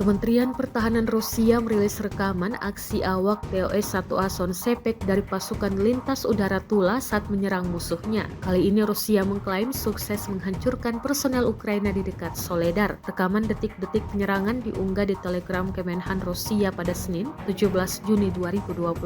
Kementerian Pertahanan Rusia merilis rekaman aksi awak TOS-1A Sonsepek dari pasukan lintas udara Tula saat menyerang musuhnya. Kali ini Rusia mengklaim sukses menghancurkan personel Ukraina di dekat Soledar. Rekaman detik-detik penyerangan diunggah di Telegram Kemenhan Rusia pada Senin, 17 Juni 2024.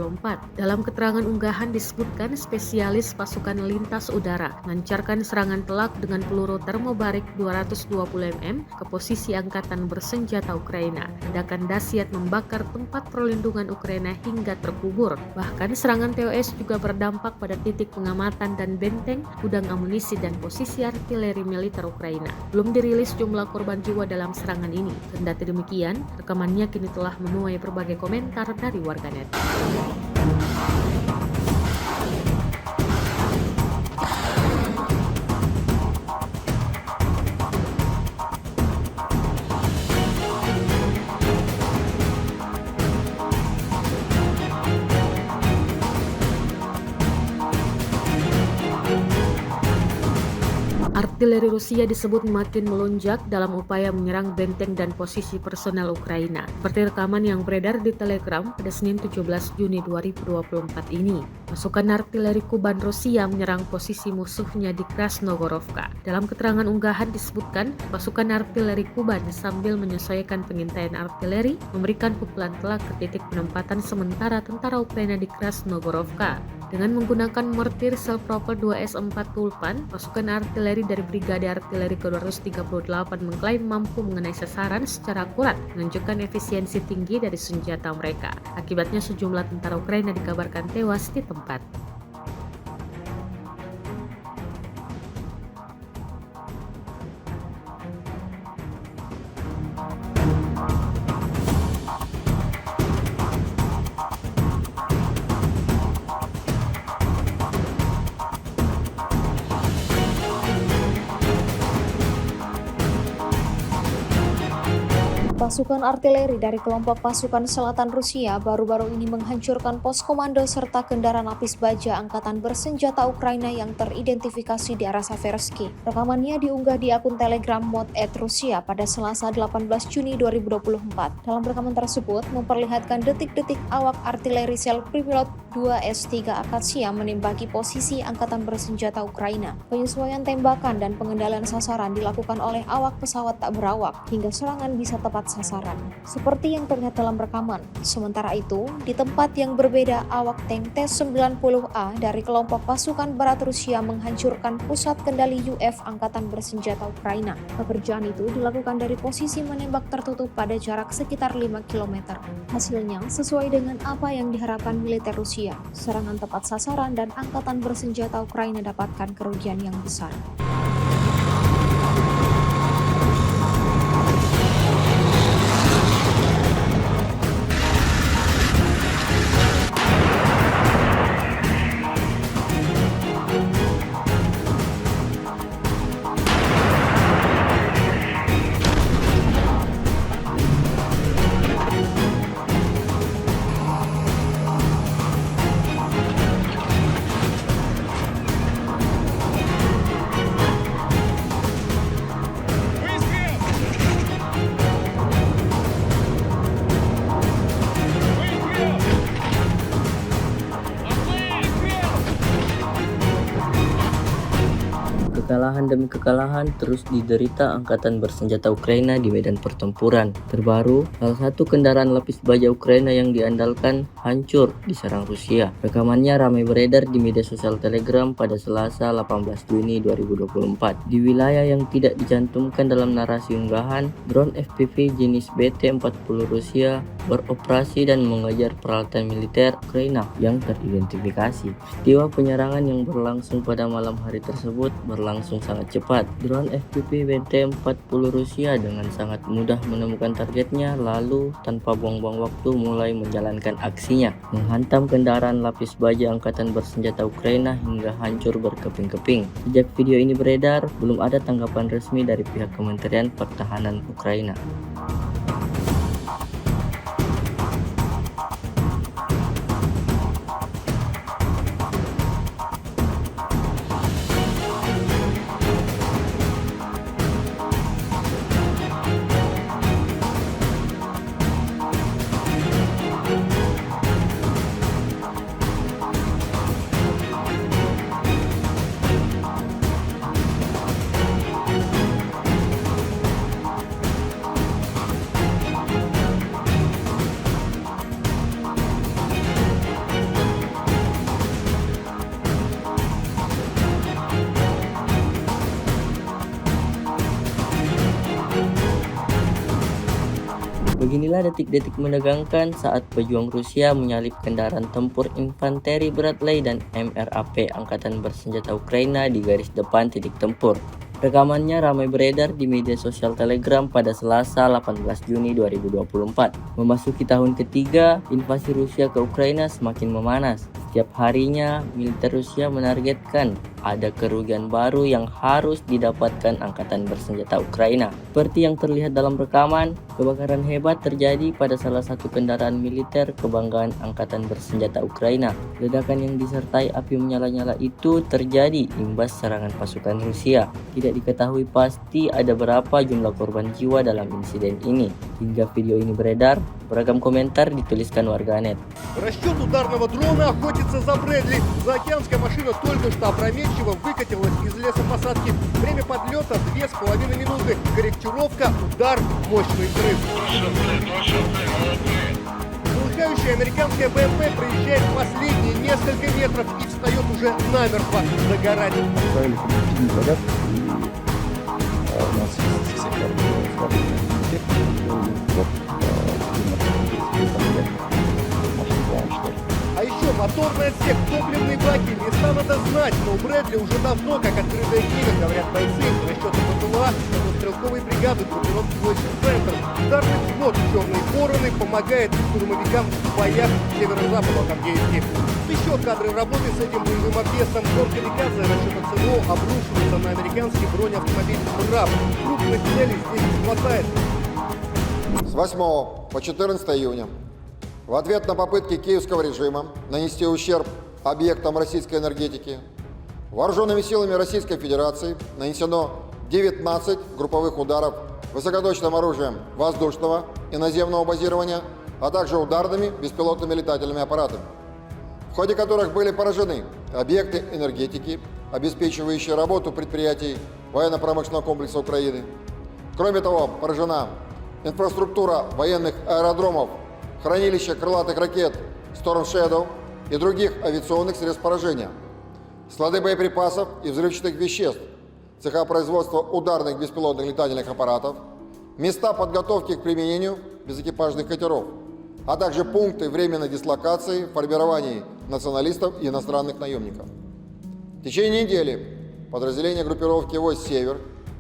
Dalam keterangan unggahan disebutkan spesialis pasukan lintas udara melancarkan serangan telak dengan peluru termobarik 220 mm ke posisi angkatan bersenjata Ukraina. Ledakan dahsyat membakar tempat perlindungan Ukraina hingga terkubur. Bahkan serangan TOS juga berdampak pada titik pengamatan dan benteng, gudang amunisi dan posisi artileri militer Ukraina. Belum dirilis jumlah korban jiwa dalam serangan ini. Kendati demikian, rekamannya kini telah menuai berbagai komentar dari warganet. Artileri Rusia disebut makin melonjak dalam upaya menyerang benteng dan posisi personel Ukraina. Seperti rekaman yang beredar di Telegram pada Senin 17 Juni 2024 ini. Pasukan artileri Kuban Rusia menyerang posisi musuhnya di Krasnogorovka. Dalam keterangan unggahan disebutkan, pasukan artileri Kuban sambil menyesuaikan pengintaian artileri memberikan pukulan telak ke titik penempatan sementara tentara Ukraina di Krasnogorovka. Dengan menggunakan mortir self-propelled 2S4 Tulpan, pasukan artileri dari Brigade Artileri ke-238 mengklaim mampu mengenai sasaran secara akurat, menunjukkan efisiensi tinggi dari senjata mereka. Akibatnya sejumlah tentara Ukraina dikabarkan tewas di tempat. Pasukan artileri dari kelompok pasukan selatan Rusia baru-baru ini menghancurkan pos komando serta kendaraan lapis baja angkatan bersenjata Ukraina yang teridentifikasi di arah Seversky. Rekamannya diunggah di akun Telegram Mod@Rusia pada Selasa 18 Juni 2024. Dalam rekaman tersebut memperlihatkan detik-detik awak artileri Self-Propelled 2S3 Akasia menembaki posisi angkatan bersenjata Ukraina. Penyesuaian tembakan dan pengendalian sasaran dilakukan oleh awak pesawat tak berawak hingga serangan bisa tepat sasaran, seperti yang terlihat dalam rekaman. Sementara itu, di tempat yang berbeda, awak tank T-90A dari kelompok pasukan barat Rusia menghancurkan pusat kendali UF Angkatan Bersenjata Ukraina. Pekerjaan itu dilakukan dari posisi menembak tertutup pada jarak sekitar 5 km. Hasilnya sesuai dengan apa yang diharapkan militer Rusia. Serangan tepat sasaran dan Angkatan Bersenjata Ukraina dapatkan kerugian yang besar. Kekalahan demi kekalahan terus diderita Angkatan Bersenjata Ukraina di medan pertempuran. Terbaru, salah satu kendaraan lapis baja Ukraina yang diandalkan hancur diserang Rusia. Rekamannya ramai beredar di media sosial Telegram pada Selasa 18 Juni 2024. Di wilayah yang tidak dicantumkan dalam narasi unggahan, drone FPV jenis BT-40 Rusia beroperasi dan mengejar peralatan militer Ukraina yang teridentifikasi. Peristiwa penyerangan yang berlangsung pada malam hari tersebut berlangsung sangat cepat. Drone FPV BT-40 Rusia dengan sangat mudah menemukan targetnya, lalu tanpa buang-buang waktu mulai menjalankan aksinya, menghantam kendaraan lapis baja Angkatan Bersenjata Ukraina hingga hancur berkeping-keping. Sejak video ini beredar, belum ada tanggapan resmi dari pihak Kementerian Pertahanan Ukraina. Beginilah detik-detik menegangkan saat pejuang Rusia menyalip kendaraan tempur infanteri Bradley dan MRAP Angkatan Bersenjata Ukraina di garis depan titik tempur. Rekamannya ramai beredar di media sosial Telegram pada Selasa 18 Juni 2024. Memasuki tahun ketiga, invasi Rusia ke Ukraina semakin memanas. Setiap harinya, militer Rusia menargetkan ada kerugian baru yang harus didapatkan Angkatan Bersenjata Ukraina. Seperti yang terlihat dalam rekaman, kebakaran hebat terjadi pada salah satu kendaraan militer kebanggaan Angkatan Bersenjata Ukraina. Ledakan yang disertai api menyala-nyala itu terjadi imbas serangan pasukan Rusia. Tidak diketahui pasti ada berapa jumlah korban jiwa dalam insiden ini. Hingga video ini beredar, beragam komentar dituliskan warganet. Расчет ударного дрона охотится за Брэдли. Заокеанская машина только что опрометчиво выкатилась из лесопосадки. Время подлета 2,5 минуты. Корректировка, удар, мощный взрыв. Полыхающая американская БМП проезжает последние несколько метров и встает уже намертво загорать. Отправили коллективный заряд, и у нас есть сектор слабый А еще моторный отсек, топливные баки, места надо знать, но у Брэдли уже давно, как открытая книга, говорят бойцы, расчеты БПЛА, стрелковой бригады, группировки войск «Центр». Ударный взвод «Черные вороны» помогает штурмовикам в боях северо-запада от Авдеевки. Еще кадры работы с этим боевым объездом. Фортификация расчета ЦРУ обрушивается на американский бронеавтомобиль «МРАП». Крупных целей здесь не хватает. С 8 по 14 июня в ответ на попытки киевского режима нанести ущерб объектам российской энергетики вооруженными силами Российской Федерации нанесено 19 групповых ударов высокоточным оружием воздушного и наземного базирования, а также ударными беспилотными летательными аппаратами, в ходе которых были поражены объекты энергетики, обеспечивающие работу предприятий военно-промышленного комплекса Украины. Кроме того, поражена инфраструктура военных аэродромов, хранилища крылатых ракет Storm Shadow и других авиационных средств поражения, склады боеприпасов и взрывчатых веществ, цеха производства ударных беспилотных летательных аппаратов, места подготовки к применению безэкипажных катеров, а также пункты временной дислокации, формирований националистов и иностранных наемников. В течение недели подразделения группировки войск «Север»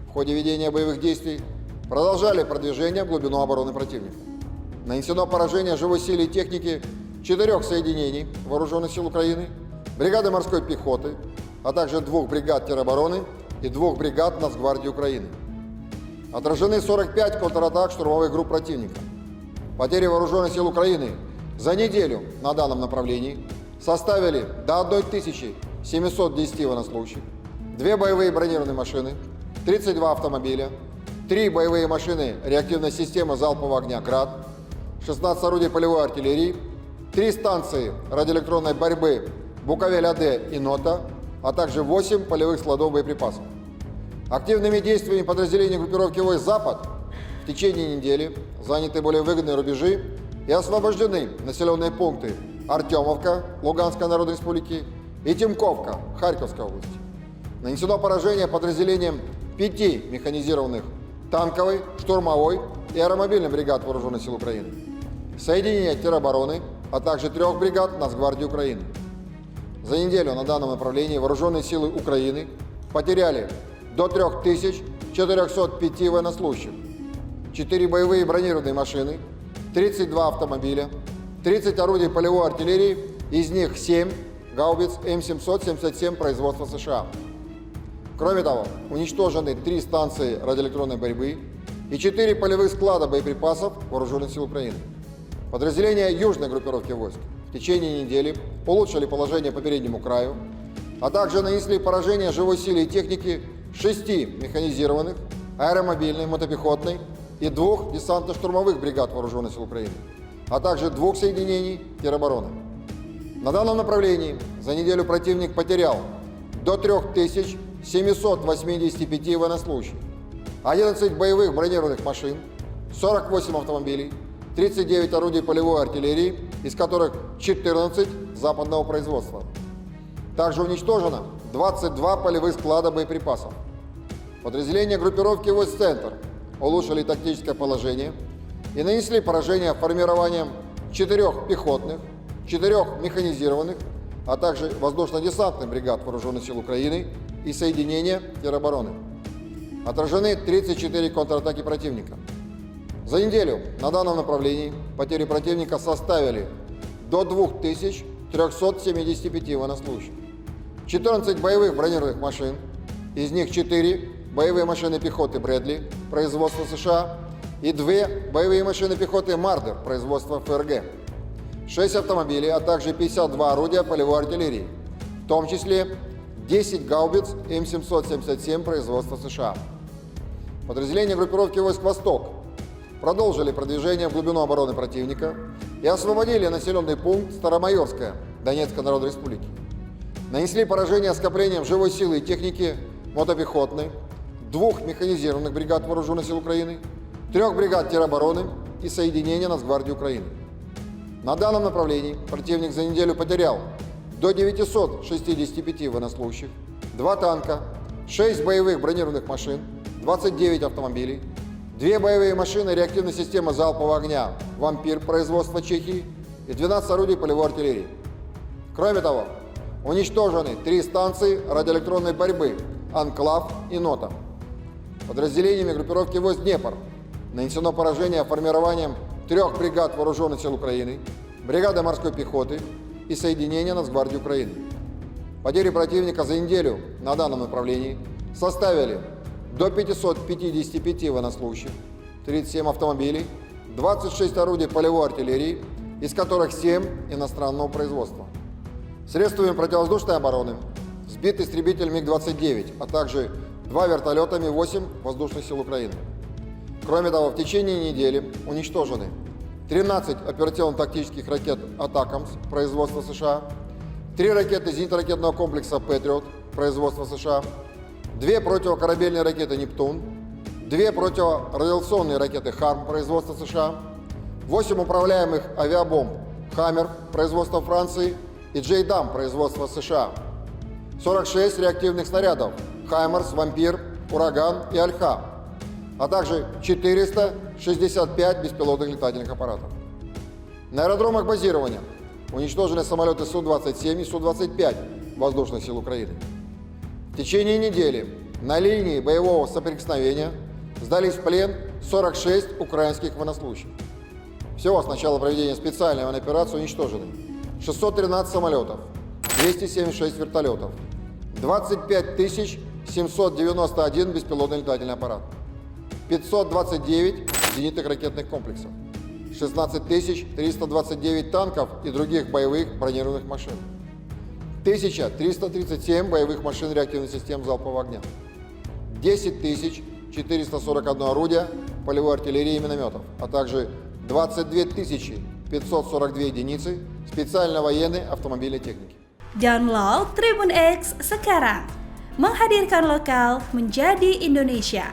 в ходе ведения боевых действий продолжали продвижение в глубину обороны противника. Нанесено поражение живой силе и техники 4 соединений Вооруженных сил Украины, бригады морской пехоты, а также 2 бригад теробороны и 2 бригад Нацгвардии Украины. Отражены 45 контратак штурмовых групп противника. Потери Вооруженных сил Украины за неделю на данном направлении составили до 1710 военнослужащих, 2 боевые бронированные машины, 32 автомобиля, 3 боевые машины реактивной системы залпового огня «Град», 16 орудий полевой артиллерии, 3 станции радиоэлектронной борьбы «Буковель-АД» и «Нота», а также 8 полевых складов боеприпасов. Активными действиями подразделений группировки войск «Запад» в течение недели заняты более выгодные рубежи и освобождены населенные пункты Артемовка Луганской Народной Республики и Тимковка Харьковской области. Нанесено поражение подразделениям 5 механизированных танковой, штурмовой и аэромобильной бригад Вооруженных сил Украины, соединения теробороны, а также 3 бригад Нацгвардии Украины. За неделю на данном направлении Вооруженные силы Украины потеряли до 3405 военнослужащих, 4 боевые бронированные машины, 32 автомобиля, 30 орудий полевой артиллерии, из них 7 гаубиц М777 производства США. Кроме того, уничтожены 3 станции радиоэлектронной борьбы и 4 полевых склада боеприпасов Вооруженных сил Украины. Подразделения южной группировки войск в течение недели улучшили положение по переднему краю, а также нанесли поражение живой силе и технике 6 механизированных, аэромобильной, мотопехотной и 2 десантно-штурмовых бригад Вооруженных сил Украины, а также 2 соединений теробороны. На данном направлении за неделю противник потерял до 3785 военнослужащих, 11 боевых бронированных машин, 48 автомобилей, 39 орудий полевой артиллерии, из которых 14 западного производства. Также уничтожено 22 полевых склада боеприпасов. Подразделения группировки войск «Центр» улучшили тактическое положение и нанесли поражение формированием 4 пехотных, 4 механизированных, а также воздушно-десантных бригад Вооруженных сил Украины и соединения теробороны. Отражены 34 контратаки противника. За неделю на данном направлении потери противника составили до 2375 военнослужащих. 14 боевых бронированных машин, из них 4 боевые машины пехоты Брэдли производства США и 2 боевые машины пехоты Мардер производства ФРГ, 6 автомобилей, а также 52 орудия полевой артиллерии, в том числе 10 гаубиц М777 производства США. Подразделения группировки войск «Восток» продолжили продвижение в глубину обороны противника и освободили населенный пункт Старомайорское Донецкой Народной Республики. Нанесли поражение скоплением живой силы и техники мотопехотной, 2 механизированных бригад Вооруженных сил Украины, 3 бригад теробороны и соединения Нацгвардии Украины. На данном направлении противник за неделю потерял до 965 военнослужащих, 2 танка, 6 боевых бронированных машин, 29 автомобилей, 2 боевые машины реактивной системы залпового огня «Вампир» производства Чехии и 12 орудий полевой артиллерии. Кроме того, уничтожены 3 станции радиоэлектронной борьбы «Анклав» и «Нота». Подразделениями группировки войск «Днепр» нанесено поражение формированием 3 бригад Вооруженных сил Украины, бригады морской пехоты и соединения Нацгвардии Украины. Потери противника за неделю на данном направлении составили до 555 военнослужащих, 37 автомобилей, 26 орудий полевой артиллерии, из которых 7 иностранного производства. Средствами противовоздушной обороны сбит истребитель МиГ-29, а также 2 вертолета Ми-8 воздушных сил Украины. Кроме того, в течение недели уничтожены 13 оперативно-тактических ракет «Атакамс» производства США, 3 ракеты зенитно-ракетного комплекса «Патриот» производства США, 2 противокорабельные ракеты «Нептун», 2 противорадиационные ракеты «Харм» производства США, 8 управляемых авиабомб «Хаммер» производства Франции и «Джейдам» производства США, 46 реактивных снарядов «Хаймарс», «Вампир», «Ураган» и «Альха», а также 465 беспилотных летательных аппаратов. На аэродромах базирования уничтожены самолеты Су-27 и Су-25 воздушных сил Украины. В течение недели на линии боевого соприкосновения сдались в плен 46 украинских военнослужащих. Всего с начала проведения специальной военной операции уничтожены 613 самолетов, 276 вертолетов, 25 791 беспилотный летательный аппарат, 529 зенитных ракетных комплексов, 16 329 танков и других боевых бронированных машин, 1337 боевых машин реактивных систем залпового огня, 10 441 орудия полевой артиллерии и минометов, а также 22 542 единицы специальной военной автомобильной техники. Download Tribun X sekarang, menghadirkan lokal menjadi Indonesia.